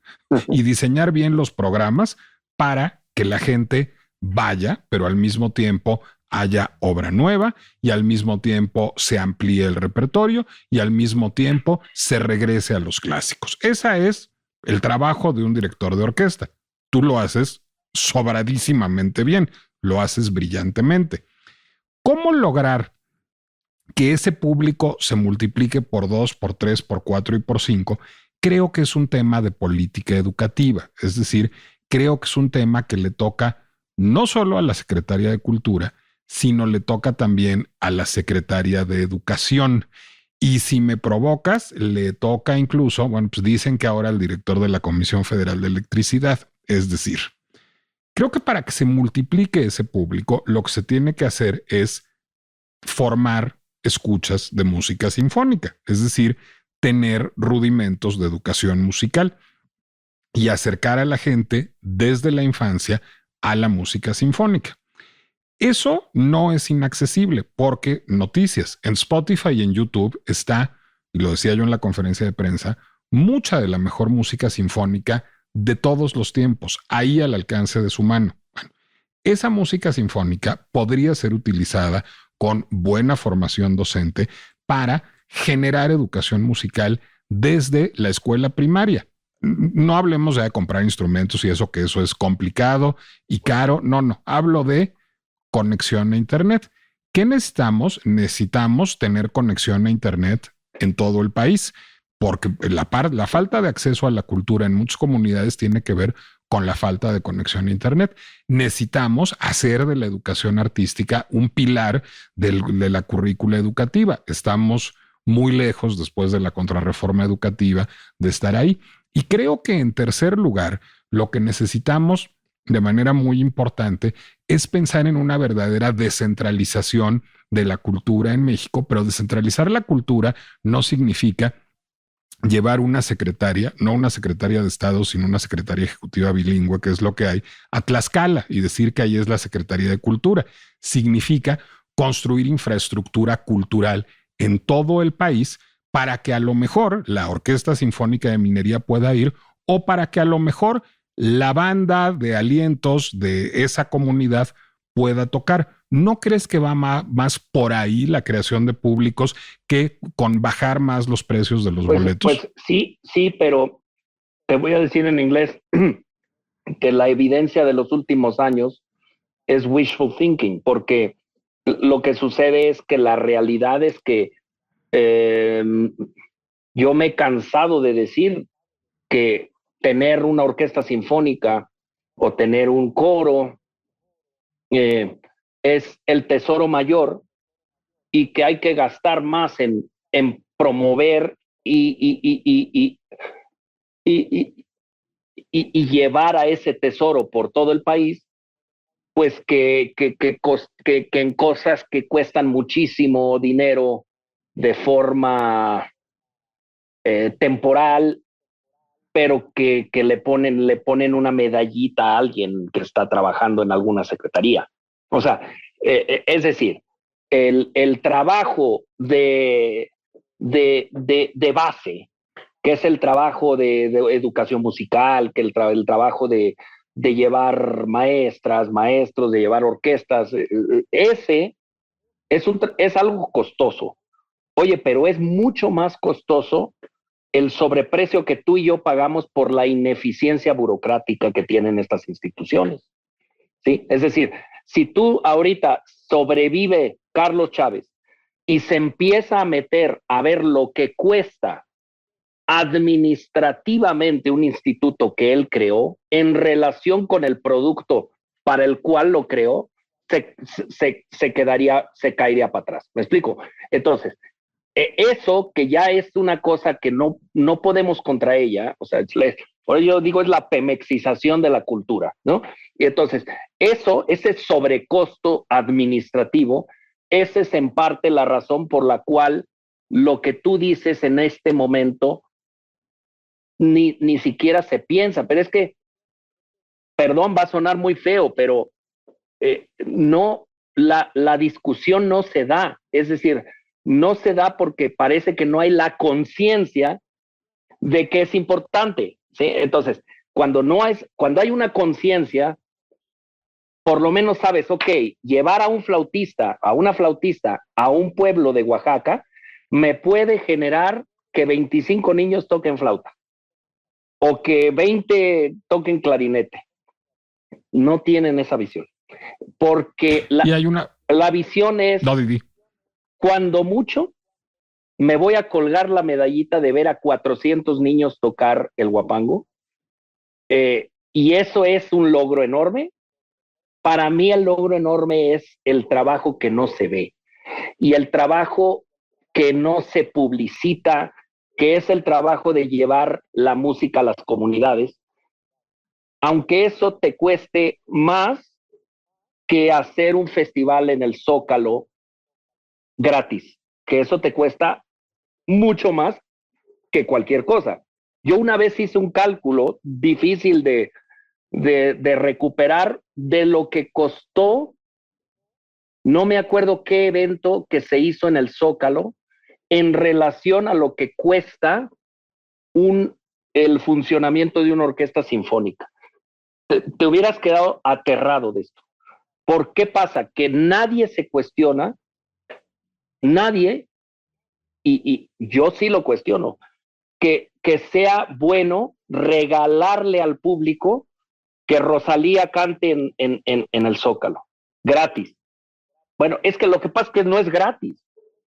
y diseñar bien los programas para que la gente vaya, pero al mismo tiempo haya obra nueva y al mismo tiempo se amplíe el repertorio y al mismo tiempo se regrese a los clásicos. Ese es el trabajo de un director de orquesta. Tú lo haces sobradísimamente bien, lo haces brillantemente. ¿Cómo lograr que ese público se multiplique por 2, por 3, por 4 y por 5? Creo que es un tema de política educativa. Es decir, creo que es un tema que le toca no solo a la Secretaría de Cultura, sino le toca también a la Secretaría de Educación. Y si me provocas, le toca incluso, bueno, pues dicen que ahora al director de la Comisión Federal de Electricidad. Es decir, creo que para que se multiplique ese público, lo que se tiene que hacer es formar escuchas de música sinfónica, es decir, tener rudimentos de educación musical y acercar a la gente desde la infancia a la música sinfónica. Eso no es inaccesible porque noticias en Spotify y en YouTube está, y lo decía yo en la conferencia de prensa, mucha de la mejor música sinfónica de todos los tiempos, ahí al alcance de su mano. Bueno, esa música sinfónica podría ser utilizada con buena formación docente para generar educación musical desde la escuela primaria. No hablemos de comprar instrumentos y eso, que eso es complicado y caro. No, hablo de conexión a Internet. ¿Qué necesitamos? Necesitamos tener conexión a Internet en todo el país, porque la falta de acceso a la cultura en muchas comunidades tiene que ver con la falta de conexión a Internet. Necesitamos hacer de la educación artística un pilar de la currícula educativa. Estamos muy lejos, después de la contrarreforma educativa, de estar ahí. Y creo que en tercer lugar, lo que necesitamos de manera muy importante es pensar en una verdadera descentralización de la cultura en México, pero descentralizar la cultura no significa llevar una secretaria, no una secretaria de Estado, sino una secretaria ejecutiva bilingüe, que es lo que hay, a Tlaxcala y decir que ahí es la Secretaría de Cultura. Significa construir infraestructura cultural en todo el país para que a lo mejor la Orquesta Sinfónica de Minería pueda ir, o para que a lo mejor la banda de alientos de esa comunidad pueda tocar. ¿No crees que va más por ahí la creación de públicos que con bajar más los precios de los boletos? Pues sí, pero te voy a decir en inglés que la evidencia de los últimos años es wishful thinking, porque lo que sucede es que la realidad es que yo me he cansado de decir que tener una orquesta sinfónica o tener un coro es el tesoro mayor, y que hay que gastar más en promover y llevar a ese tesoro por todo el país, pues que en cosas que cuestan muchísimo dinero de forma temporal, pero que le ponen una medallita a alguien que está trabajando en alguna secretaría. O sea, es decir, el trabajo de base, que es el trabajo de educación musical, que el trabajo de llevar maestros, de llevar orquestas, ese es algo costoso. Oye, pero es mucho más costoso el sobreprecio que tú y yo pagamos por la ineficiencia burocrática que tienen estas instituciones. ¿Sí? Es decir, si tú ahorita sobrevive Carlos Chávez y se empieza a meter a ver lo que cuesta administrativamente un instituto que él creó en relación con el producto para el cual lo creó, se caería para atrás. ¿Me explico? Entonces, eso que ya es una cosa que no podemos contra ella, o sea, por ello digo, es la pemexización de la cultura, ¿no? Y entonces, ese sobrecosto administrativo, esa es en parte la razón por la cual lo que tú dices en este momento ni siquiera se piensa. Pero es que, perdón, va a sonar muy feo, pero no, la discusión no se da. Es decir, no se da porque parece que no hay la conciencia de que es importante, ¿sí? Entonces, cuando hay una conciencia, por lo menos sabes, ok, llevar a una flautista a un pueblo de Oaxaca me puede generar que 25 niños toquen flauta o que 20 toquen clarinete. No tienen esa visión. Porque la visión es, no, Didi, cuando mucho, me voy a colgar la medallita de ver a 400 niños tocar el huapango. Y eso es un logro enorme. Para mí el logro enorme es el trabajo que no se ve y el trabajo que no se publicita, que es el trabajo de llevar la música a las comunidades, aunque eso te cueste más que hacer un festival en el Zócalo gratis, que eso te cuesta mucho más que cualquier cosa. Yo una vez hice un cálculo difícil de recuperar de lo que costó, no me acuerdo qué evento que se hizo en el Zócalo, en relación a lo que cuesta el funcionamiento de una orquesta sinfónica. Te hubieras quedado aterrado de esto. ¿Por qué pasa? Que nadie se cuestiona, nadie, y yo sí lo cuestiono, que sea bueno regalarle al público que Rosalía cante en el Zócalo, gratis. Bueno, es que lo que pasa es que no es gratis.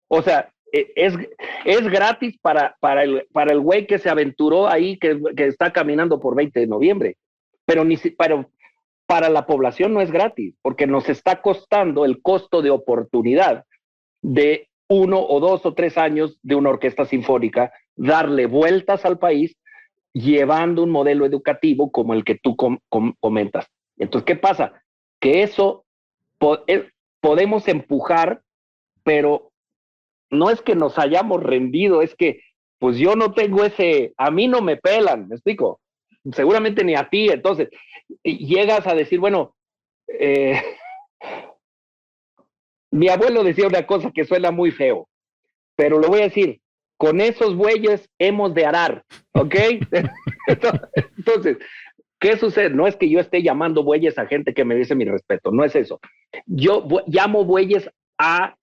O sea, es gratis para el güey que se aventuró ahí, que está caminando por 20 de noviembre. pero para la población no es gratis, porque nos está costando el costo de oportunidad de 1 o 2 o 3 años de una orquesta sinfónica, darle vueltas al país, llevando un modelo educativo como el que tú comentas. Entonces, ¿qué pasa? Que eso podemos empujar, pero no es que nos hayamos rendido, es que pues yo no tengo a mí no me pelan, ¿me explico? Seguramente ni a ti. Entonces llegas a decir, bueno, mi abuelo decía una cosa que suena muy feo, pero lo voy a decir: con esos bueyes hemos de arar, ¿ok? Entonces, ¿qué sucede? No es que yo esté llamando bueyes a gente que merece mi respeto, no es eso. Yo llamo bueyes a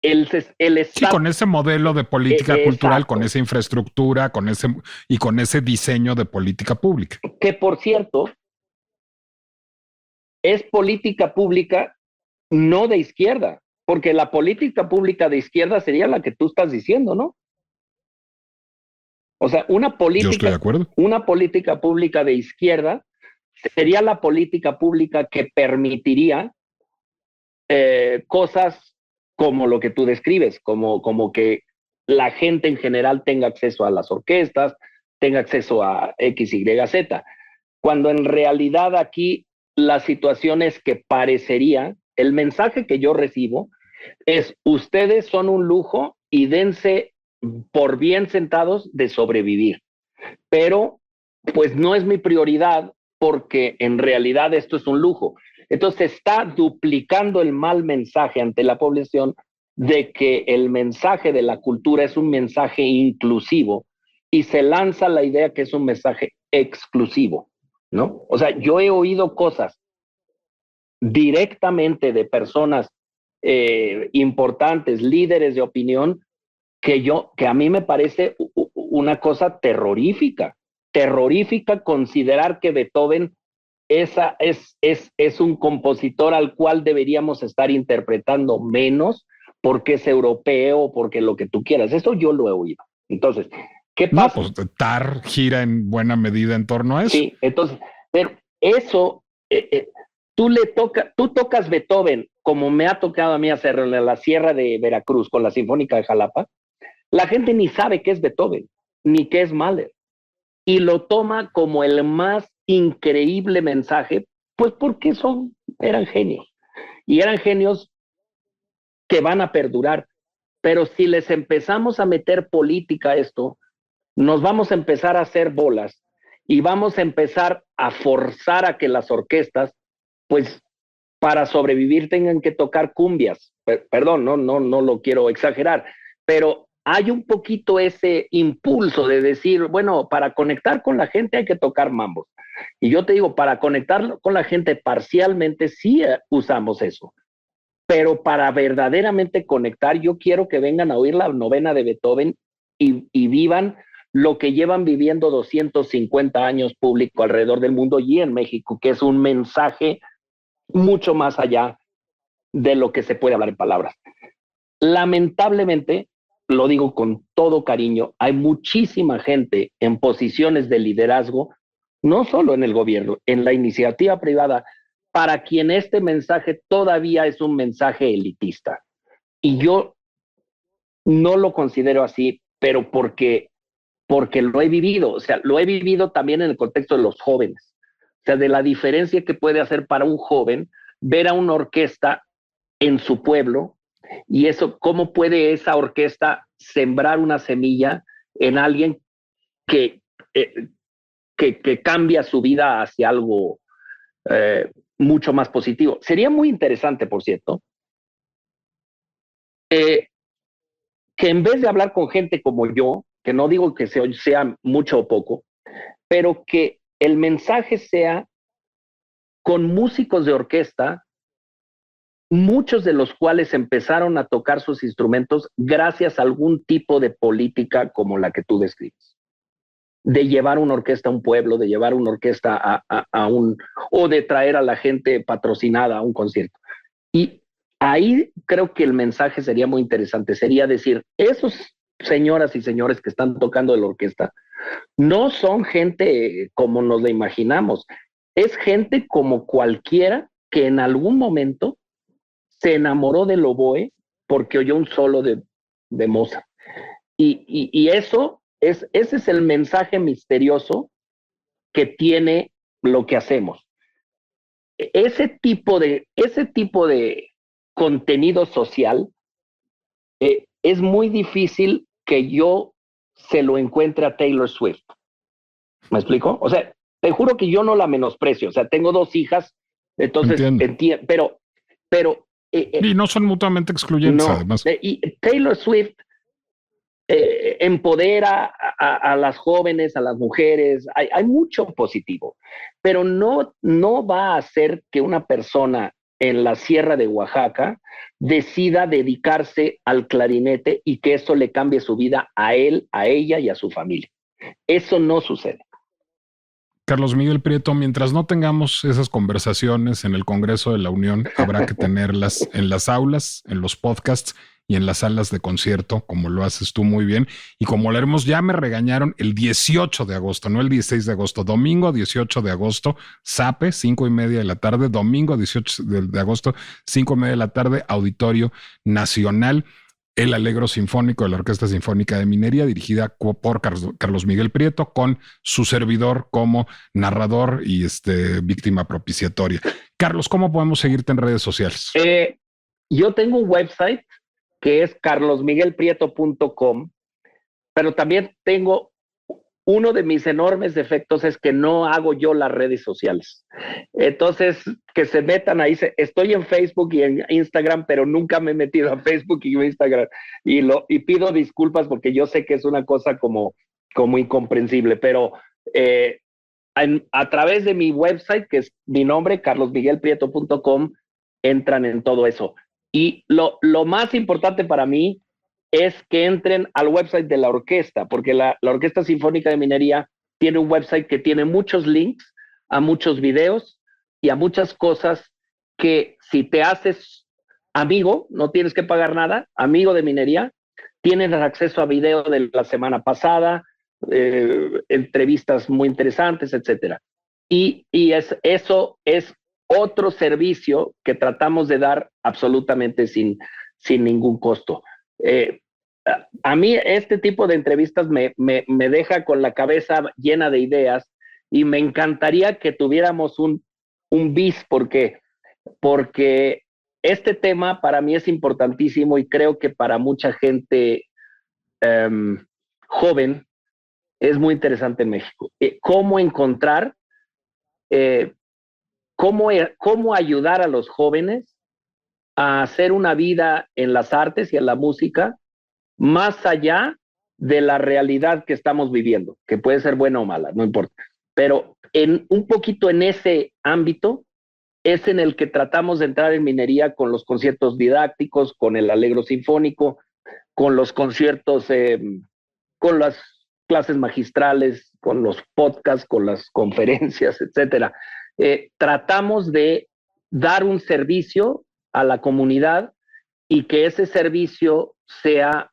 el Estado. Sí, con ese modelo de política cultural, con esa infraestructura, con ese diseño de política pública. Que, por cierto, es política pública no de izquierda, porque la política pública de izquierda sería la que tú estás diciendo, ¿no? O sea, una política pública de izquierda sería la política pública que permitiría cosas como lo que tú describes, como que la gente en general tenga acceso a las orquestas, tenga acceso a X, Y, Z. Cuando en realidad aquí la situación es que parecería, el mensaje que yo recibo es: ustedes son un lujo y dense por bien sentados de sobrevivir. Pero pues no es mi prioridad, porque en realidad esto es un lujo. Entonces está duplicando el mal mensaje ante la población de que el mensaje de la cultura es un mensaje inclusivo, y se lanza la idea que es un mensaje exclusivo, ¿no? O sea, yo he oído cosas directamente de personas importantes, líderes de opinión, que a mí me parece una cosa terrorífica considerar que Beethoven es un compositor al cual deberíamos estar interpretando menos porque es europeo, porque lo que tú quieras. Eso yo lo he oído. Entonces, ¿qué pasa? No, pues TAR gira en buena medida en torno a eso. Sí, entonces, pero eso, tú tocas Beethoven, como me ha tocado a mí hacerlo en la Sierra de Veracruz con la Sinfónica de Jalapa. La gente ni sabe qué es Beethoven, ni qué es Mahler, y lo toma como el más increíble mensaje, pues porque eran genios, y eran genios que van a perdurar. Pero si les empezamos a meter política a esto, nos vamos a empezar a hacer bolas y vamos a empezar a forzar a que las orquestas, pues para sobrevivir, tengan que tocar cumbias. Perdón, no lo quiero exagerar, pero hay un poquito ese impulso de decir, bueno, para conectar con la gente hay que tocar mambos. Y yo te digo, para conectar con la gente parcialmente sí usamos eso. Pero para verdaderamente conectar, yo quiero que vengan a oír la novena de Beethoven y vivan lo que llevan viviendo 250 años público alrededor del mundo y en México, que es un mensaje mucho más allá de lo que se puede hablar en palabras. Lamentablemente, lo digo con todo cariño, hay muchísima gente en posiciones de liderazgo, no solo en el gobierno, en la iniciativa privada, para quien este mensaje todavía es un mensaje elitista. Y yo no lo considero así, pero porque lo he vivido. O sea, lo he vivido también en el contexto de los jóvenes. O sea, de la diferencia que puede hacer para un joven ver a una orquesta en su pueblo, y eso, cómo puede esa orquesta sembrar una semilla en alguien que cambia su vida hacia algo mucho más positivo. Sería muy interesante, por cierto, que en vez de hablar con gente como yo, que no digo que sea mucho o poco, pero que el mensaje sea con músicos de orquesta, muchos de los cuales empezaron a tocar sus instrumentos gracias a algún tipo de política como la que tú describes. De llevar una orquesta a un pueblo, de llevar una orquesta o de traer a la gente patrocinada a un concierto. Y ahí creo que el mensaje sería muy interesante. Sería decir, esos señoras y señores que están tocando de la orquesta, No son gente como nos la imaginamos. Es gente como cualquiera que en algún momento se enamoró del oboe porque oyó un solo de Mozart. Y ese es el mensaje misterioso que tiene lo que hacemos. Ese tipo de contenido social es muy difícil que yo se lo encuentre a Taylor Swift. ¿Me explico? O sea, te juro que yo no la menosprecio. O sea, tengo 2 hijas, entonces entiendo, pero y no son mutuamente excluyentes, no, además. Y Taylor Swift empodera a las jóvenes, a las mujeres, hay mucho positivo, pero no va a hacer que una persona en la Sierra de Oaxaca decida dedicarse al clarinete y que eso le cambie su vida a él, a ella y a su familia. Eso no sucede. Carlos Miguel Prieto, mientras no tengamos esas conversaciones en el Congreso de la Unión, habrá que tenerlas en las aulas, en los podcasts y en las salas de concierto, como lo haces tú muy bien. Y como lo haremos, ya me regañaron el 18 de agosto, no el 16 de agosto, domingo 18 de agosto, SAPE, 5:30 de la tarde, domingo 18 de agosto, 5:30 de la tarde, Auditorio Nacional. El Alegro Sinfónico de la Orquesta Sinfónica de Minería, dirigida por Carlos Miguel Prieto, con su servidor como narrador y víctima propiciatoria. Carlos, ¿cómo podemos seguirte en redes sociales? Yo tengo un website que es carlosmiguelprieto.com, pero también tengo uno de mis enormes defectos es que no hago yo las redes sociales. Entonces, que se metan ahí. Estoy en Facebook y en Instagram, pero nunca me he metido a Facebook y Instagram. Y pido disculpas porque yo sé que es una cosa como incomprensible, pero a través de mi website, que es mi nombre, carlosmiguelprieto.com, entran en todo eso. Y lo más importante para mí es que entren al website de la orquesta, porque la Orquesta Sinfónica de Minería tiene un website que tiene muchos links a muchos videos y a muchas cosas que si te haces amigo, no tienes que pagar nada, amigo de Minería, tienes acceso a video de la semana pasada, entrevistas muy interesantes, etcétera. Y eso es otro servicio que tratamos de dar absolutamente sin ningún costo. A mí este tipo de entrevistas me deja con la cabeza llena de ideas y me encantaría que tuviéramos un bis porque este tema para mí es importantísimo y creo que para mucha gente joven es muy interesante en México. ¿Cómo encontrar, cómo ayudar a los jóvenes a hacer una vida en las artes y en la música más allá de la realidad que estamos viviendo, que puede ser buena o mala, no importa. Pero un poquito en ese ámbito es en el que tratamos de entrar en Minería con los conciertos didácticos, con el Alegro Sinfónico, con los conciertos, con las clases magistrales, con los podcasts, con las conferencias, etcétera. Tratamos de dar un servicio a la comunidad y que ese servicio sea,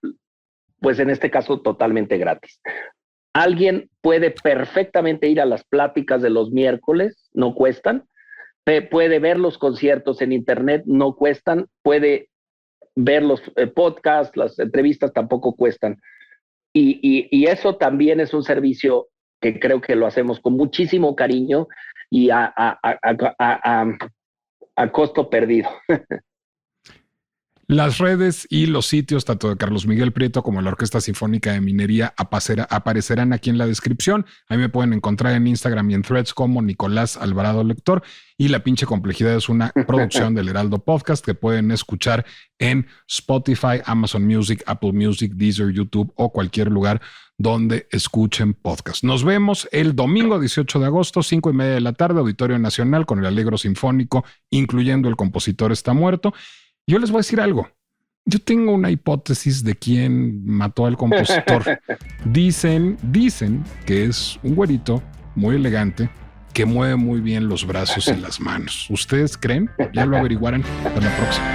pues en este caso, totalmente gratis. Alguien puede perfectamente ir a las pláticas de los miércoles, no cuestan, puede ver los conciertos en internet, no cuestan, puede ver los podcasts, las entrevistas tampoco cuestan. Y eso también es un servicio que creo que lo hacemos con muchísimo cariño y a costo perdido. Las redes y los sitios, tanto de Carlos Miguel Prieto como de la Orquesta Sinfónica de Minería, aparecerán aquí en la descripción. Ahí me pueden encontrar en Instagram y en Threads como Nicolás Alvarado Lector. Y La Pinche Complejidad es una producción del Heraldo Podcast que pueden escuchar en Spotify, Amazon Music, Apple Music, Deezer, YouTube o cualquier lugar donde escuchen podcast. Nos vemos el domingo 18 de agosto, 5:30 de la tarde, Auditorio Nacional con el Alegro Sinfónico, incluyendo El compositor está muerto. Yo les voy a decir algo. Yo tengo una hipótesis de quién mató al compositor. Dicen que es un güerito muy elegante que mueve muy bien los brazos y las manos. ¿Ustedes creen? Ya lo averiguarán. Hasta la próxima.